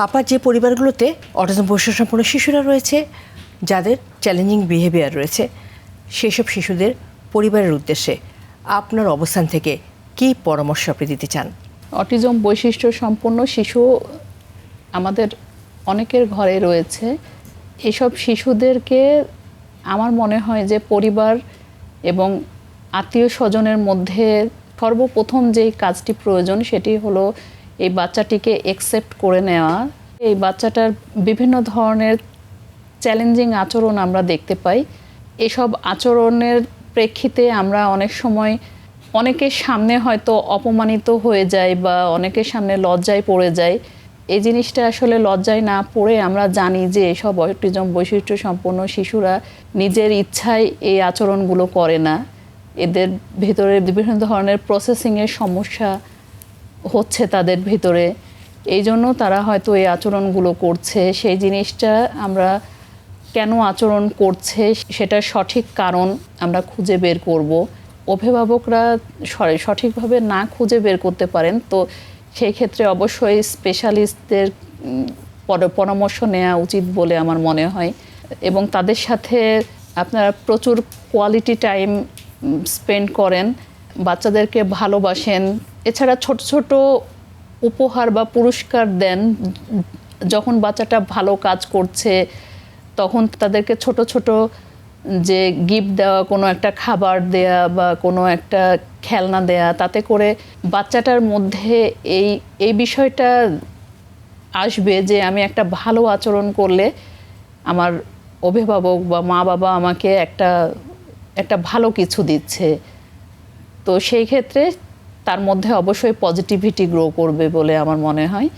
আপার যে পরিবারগুলোতে অটিজম বৈশিষ্ট্যসম্পন্ন শিশুরা রয়েছে, যাদের চ্যালেঞ্জিং বিহেভিয়ার রয়েছে, সেসব শিশুদের পরিবারের উদ্দেশ্যে আপনার অবস্থান থেকে কী পরামর্শ আপনি দিতে চান? অটিজম বৈশিষ্ট্য সম্পন্ন শিশু আমাদের অনেকের ঘরে রয়েছে। এসব শিশুদেরকে আমার মনে হয় যে পরিবার এবং আত্মীয় স্বজনের মধ্যে সর্বপ্রথম যেই কাজটি প্রয়োজন সেটি হলো এই বাচ্চাটিকে অ্যাকসেপ্ট করে নেওয়া। এই বাচ্চাটার বিভিন্ন ধরনের চ্যালেঞ্জিং আচরণ আমরা দেখতে পাই। এসব আচরণের প্রেক্ষিতে আমরা অনেক সময় অনেকের সামনে হয়তো অপমানিত হয়ে যায় বা অনেকের সামনে লজ্জায় পড়ে যায়। এই জিনিসটা আসলে লজ্জায় না পড়ে আমরা জানি যে এসব অটিজম বৈশিষ্ট্য সম্পন্ন শিশুরা নিজের ইচ্ছায় এই আচরণগুলো করে না। এদের ভিতরে বিভিন্ন ধরনের প্রসেসিংয়ের সমস্যা হচ্ছে তাদের ভিতরে, এই জন্য তারা হয়তো এই আচরণগুলো করছে। সেই জিনিসটা আমরা কেন আচরণ করছে সেটার সঠিক কারণ আমরা খুঁজে বের করব। অভিভাবকরা সঠিকভাবে না খুঁজে বের করতে পারেন তো সেই ক্ষেত্রে অবশ্যই স্পেশালিস্টদের পরামর্শ নেওয়া উচিত বলে আমার মনে হয়। এবং তাদের সাথে আপনারা প্রচুর কোয়ালিটি টাইম স্পেন্ড করেন, বাচ্চাদেরকে ভালোবাসেন। এছাড়া ছোট ছোট উপহার বা পুরস্কার দেন। যখন বাচ্চাটা ভালো কাজ করছে তখন তাদেরকে ছোট ছোট যে গিফট দেওয়া, কোনো একটা খাবার দেয়া বা কোনো একটা খেলনা দেয়া, তাতে করে বাচ্চাটার মধ্যে এই বিষয়টা আসবে যে আমি একটা ভালো আচরণ করলে আমার অভিভাবক বা মা বাবা আমাকে একটা ভালো কিছু দিচ্ছে। তো সেই ক্ষেত্রে তার মধ্যে অবশ্যই পজিটিভিটি গ্রো করবে বলে আমার মনে হয়।